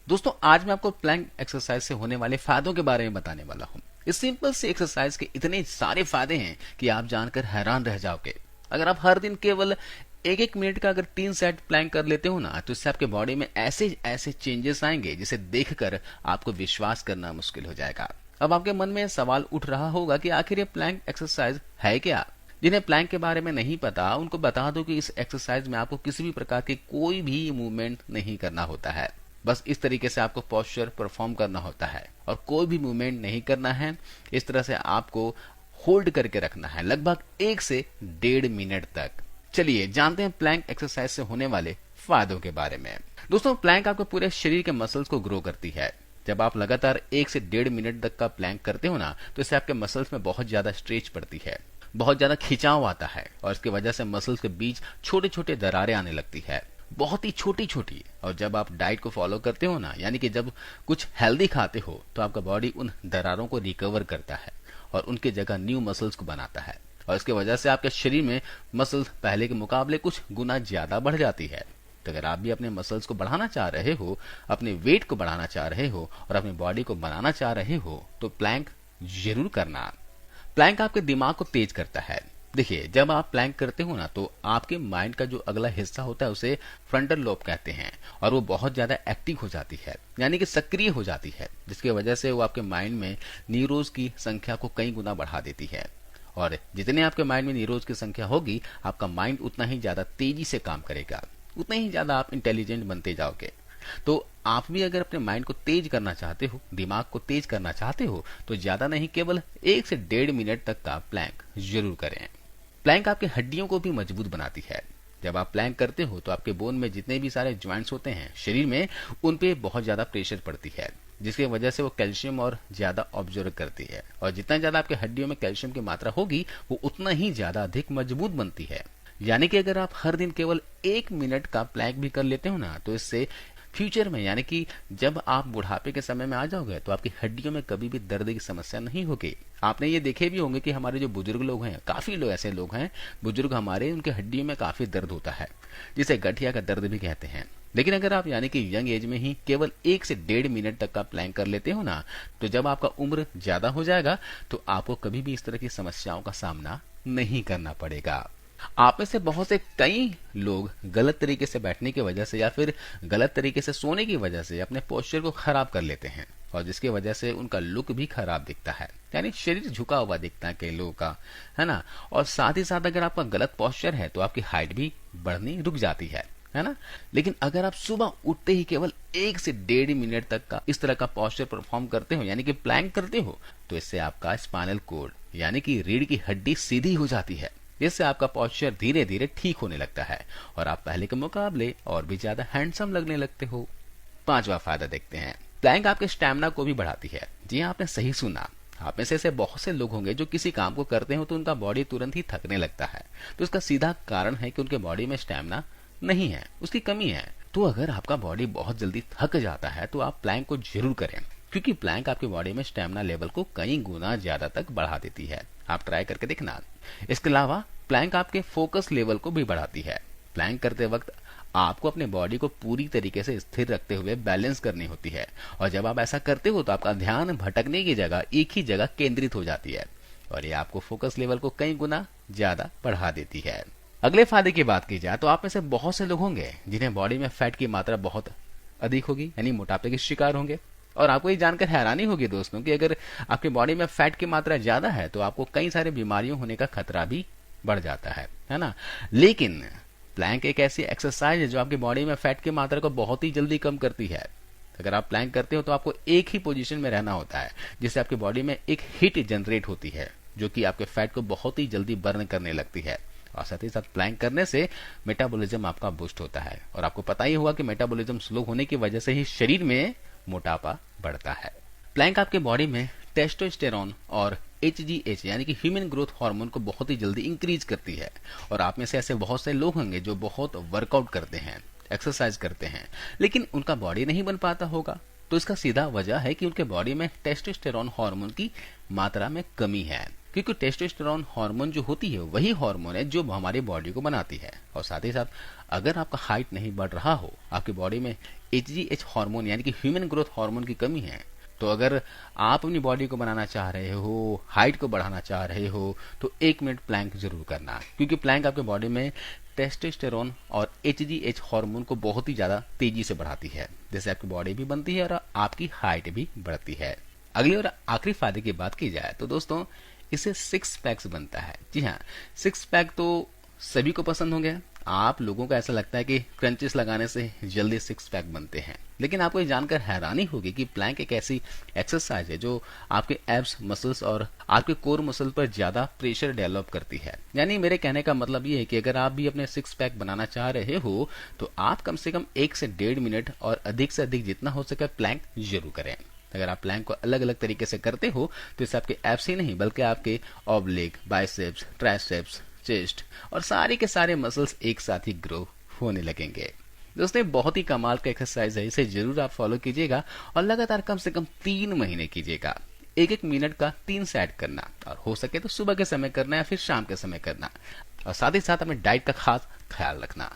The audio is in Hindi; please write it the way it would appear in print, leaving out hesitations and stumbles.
दोस्तों आज मैं आपको प्लैंक एक्सरसाइज से होने वाले फायदों के बारे में बताने वाला हूँ। इस सिंपल से एक्सरसाइज के इतने सारे फायदे हैं कि आप जानकर हैरान रह जाओगे। अगर आप हर दिन केवल एक एक मिनट का अगर 3 सेट प्लैंक कर लेते हो ना, तो इससे आपके बॉडी में ऐसे ऐसे चेंजेस आएंगे जिसे देखकर आपको विश्वास करना मुश्किल हो जाएगा। अब आपके मन में सवाल उठ रहा होगा कि आखिर ये प्लैंक एक्सरसाइज है क्या। जिन्हें प्लैंक के बारे में नहीं पता उनको बता दो कि इस एक्सरसाइज में आपको किसी भी प्रकार के कोई भी मूवमेंट नहीं करना होता है। बस इस तरीके से आपको पोस्चर परफॉर्म करना होता है और कोई भी मूवमेंट नहीं करना है। इस तरह से आपको होल्ड करके रखना है लगभग 1 से 1.5 मिनट तक। चलिए जानते हैं प्लैंक एक्सरसाइज से होने वाले फायदों के बारे में। दोस्तों प्लैंक आपके पूरे शरीर के मसल्स को ग्रो करती है। जब आप लगातार 1 से 1.5 मिनट तक का प्लैंक करते हो ना, तो इससे आपके मसल्स में बहुत ज्यादा स्ट्रेच पड़ती है, बहुत ज्यादा खिंचाव आता है और इसकी वजह से मसल्स के बीच छोटे छोटे दरारें आने लगती है, बहुत ही छोटी छोटी। और जब आप डाइट को फॉलो करते हो ना, यानी कि जब कुछ हेल्दी खाते हो, तो आपका बॉडी उन दरारों को रिकवर करता है और उनके जगह न्यू मसल्स को बनाता है और इसकी वजह से आपके शरीर में मसल्स पहले के मुकाबले कुछ गुना ज्यादा बढ़ जाती है। तो अगर आप भी अपने मसल्स को बढ़ाना चाह रहे हो, अपने वेट को बढ़ाना चाह रहे हो और अपनी बॉडी को बनाना चाह रहे हो, तो प्लैंक जरूर करना। प्लैंक आपके दिमाग को तेज करता है। देखिए जब आप प्लैंक करते हो ना, तो आपके माइंड का जो अगला हिस्सा होता है उसे फ्रंटल लोब कहते हैं और वो बहुत ज्यादा एक्टिव हो जाती है, यानी कि सक्रिय हो जाती है, जिसकी वजह से वो आपके माइंड में न्यूरॉन्स की संख्या को कई गुना बढ़ा देती है। और जितने आपके माइंड में न्यूरॉन्स की संख्या होगी, आपका माइंड उतना ही ज्यादा तेजी से काम करेगा, उतना ही ज्यादा आप इंटेलिजेंट बनते जाओगे। तो आप भी अगर अपने माइंड को तेज करना चाहते हो, दिमाग को तेज करना चाहते हो, तो ज्यादा नहीं केवल 1 से 1.5 मिनट तक का प्लैंक जरूर करें। प्लैंक आपकी हड्डियों को भी मजबूत बनाती है। जब आप प्लैंक करते हो तो आपके बोन में जितने भी सारे ज्वाइंट्स होते हैं शरीर में, उन पे बहुत ज्यादा प्रेशर पड़ती है, जिसकी वजह से वो कैल्शियम और ज्यादा ऑब्जर्व करती है। और जितना ज्यादा आपके हड्डियों में कैल्शियम की मात्रा होगी, वो उतना ही ज्यादा अधिक मजबूत बनती है। यानी कि अगर आप हर दिन केवल 1 मिनट का प्लैंक भी कर लेते हो ना, तो इससे फ्यूचर में, यानी कि जब आप बुढ़ापे के समय में आ जाओगे, तो आपकी हड्डियों में कभी भी दर्द की समस्या नहीं होगी। आपने ये देखे भी होंगे कि हमारे जो बुजुर्ग लोग हैं, काफी लोग ऐसे लोग हैं बुजुर्ग हमारे, उनके हड्डियों में काफी दर्द होता है, जिसे गठिया का दर्द भी कहते हैं। लेकिन अगर आप यानी कि यंग एज में ही केवल 1 से 1.5 मिनट तक का प्लैंक कर लेते हो ना, तो जब आपका उम्र ज्यादा हो जाएगा, तो आपको कभी भी इस तरह की समस्याओं का सामना नहीं करना पड़ेगा। आप में से बहुत से कई लोग गलत तरीके से बैठने की वजह से या फिर गलत तरीके से सोने की वजह से अपने पोस्चर को खराब कर लेते हैं और जिसकी वजह से उनका लुक भी खराब दिखता है, यानी शरीर झुका हुआ दिखता है कई लोगों का, है ना। और साथ ही साथ अगर आपका गलत पोस्चर है तो आपकी हाइट भी बढ़नी रुक जाती है ना। लेकिन अगर आप सुबह उठते ही केवल 1 से 1.5 मिनट तक का इस तरह का पोस्चर परफॉर्म करते हो, यानी कि प्लैंक करते हो, तो इससे आपका स्पाइनल कोड यानी कि रीढ़ की हड्डी सीधी हो जाती है, जिससे आपका पोस्चर धीरे धीरे ठीक होने लगता है और आप पहले के मुकाबले और भी ज्यादा हैंडसम लगने लगते हो। 5वां फायदा देखते हैं, प्लैंक आपके स्टैमिना को भी बढ़ाती है। जी हाँ, आपने सही सुना। आप में से ऐसे बहुत से लोग होंगे जो किसी काम को करते हो तो उनका बॉडी तुरंत ही थकने लगता है, तो इसका सीधा कारण है कि उनके बॉडी में स्टैमिना नहीं है, उसकी कमी है। तो अगर आपका बॉडी बहुत जल्दी थक जाता है तो आप प्लैंक को जरूर करें, क्योंकि प्लैंक आपकी बॉडी में स्टैमिना लेवल को कई गुना ज्यादा तक बढ़ा देती है। आप ट्राई करके देखना। इसके अलावा प्लैंक आपके फोकस लेवल को भी बढ़ाती है। प्लैंक करते वक्त आपको अपने बॉडी को पूरी तरीके से स्थिर रखते हुए बैलेंस करनी होती है और जब आप ऐसा करते हो तो आपका ध्यान भटकने की जगह एक ही जगह केंद्रित हो जाती है और ये आपको फोकस लेवल को कई गुना ज्यादा बढ़ा देती है। अगले फायदे की बात की जाए तो आप में से बहुत से लोग होंगे जिन्हें बॉडी में फैट की मात्रा बहुत अधिक होगी, यानी मोटापे के शिकार होंगे। और आपको ये जानकर हैरानी होगी दोस्तों कि अगर आपकी बॉडी में फैट की मात्रा ज्यादा है तो आपको कई सारी बीमारियों होने का खतरा भी बढ़ जाता है ना। लेकिन प्लैंक एक ऐसी एक्सरसाइज है जो आपकी बॉडी में फैट की मात्रा को बहुत ही जल्दी कम करती है। अगर आप प्लैंक करते हो तो आपको एक ही पोजीशन में रहना होता है, जिससे आपकी बॉडी में एक हीट जनरेट होती है जो कि आपके फैट को बहुत ही जल्दी बर्न करने लगती है। और साथ ही साथ प्लैंक करने से मेटाबॉलिज्म आपका बूस्ट होता है और आपको पता ही होगा कि मेटाबॉलिज्म स्लो होने की वजह से ही शरीर में मोटापा बढ़ता है। प्लैंक आपके बॉडी में टेस्टोस्टेरोन और HGH यानी कि ह्यूमन ग्रोथ हार्मोन को बहुत ही जल्दी इंक्रीज करती है। और आप में से ऐसे बहुत से लोग होंगे जो बहुत वर्कआउट करते हैं, एक्सरसाइज करते हैं, लेकिन उनका बॉडी नहीं बन पाता होगा। तो इसका सीधा वजह है कि उनके बॉडी में टेस्टोस्टेरोन हार्मोन की मात्रा में कमी है, क्योंकि टेस्टोस्टेरोन हार्मोन जो होती है वही हार्मोन है जो हमारी बॉडी को बनाती है। और साथ ही साथ अगर आपका हाइट नहीं बढ़ रहा हो, आपकी बॉडी में HGH हार्मोन यानी कि ह्यूमन ग्रोथ हार्मोन की कमी है, तो अगर आप अपनी बॉडी को बनाना चाह रहे हो, हाइट को बढ़ाना चाह रहे हो, तो 1 मिनट प्लैंक जरूर करना, क्योंकि प्लैंक आपके बॉडी में टेस्टोस्टेरोन और HGH हार्मोन को बहुत ही ज्यादा तेजी से बढ़ाती है, जिससे आपकी बॉडी भी बनती है और आपकी हाइट भी बढ़ती है। अगली और आखिरी फायदे की बात की जाए तो दोस्तों, इससे 6 पैक्स बनता है। जी हाँ, 6 पैक तो सभी को पसंद होंगे। आप लोगों को ऐसा लगता है कि क्रंचेस लगाने से जल्दी 6 पैक बनते हैं, लेकिन आपको ये जानकर हैरानी होगी कि प्लैंक एक ऐसी एक्सरसाइज है जो आपके एब्स मसल्स और आपके कोर मसल पर ज्यादा प्रेशर डेवलप करती है। यानी मेरे कहने का मतलब ये है कि अगर आप भी अपने 6 पैक बनाना चाह रहे हो तो आप कम से कम 1 से 1.5 मिनट और अधिक से अधिक जितना हो सके प्लैंक जरूर करें। अगर आप प्लैंक को अलग अलग तरीके से करते हो तो इससे आपके एब्स ही नहीं बल्कि आपके ऑब्लिक, बाइसेप्स, ट्राइसेप्स, चेस्ट और सारे के सारे मसल्स एक साथ ही ग्रो होने लगेंगे। दोस्तों, बहुत ही कमाल का एक्सरसाइज है, इसे जरूर आप फॉलो कीजिएगा और लगातार कम से कम 3 महीने कीजिएगा। 1-1 मिनट का 3 सेट करना, और हो सके तो सुबह के समय करना या फिर शाम के समय करना, और साथ ही साथ अपने डाइट का खास ख्याल रखना।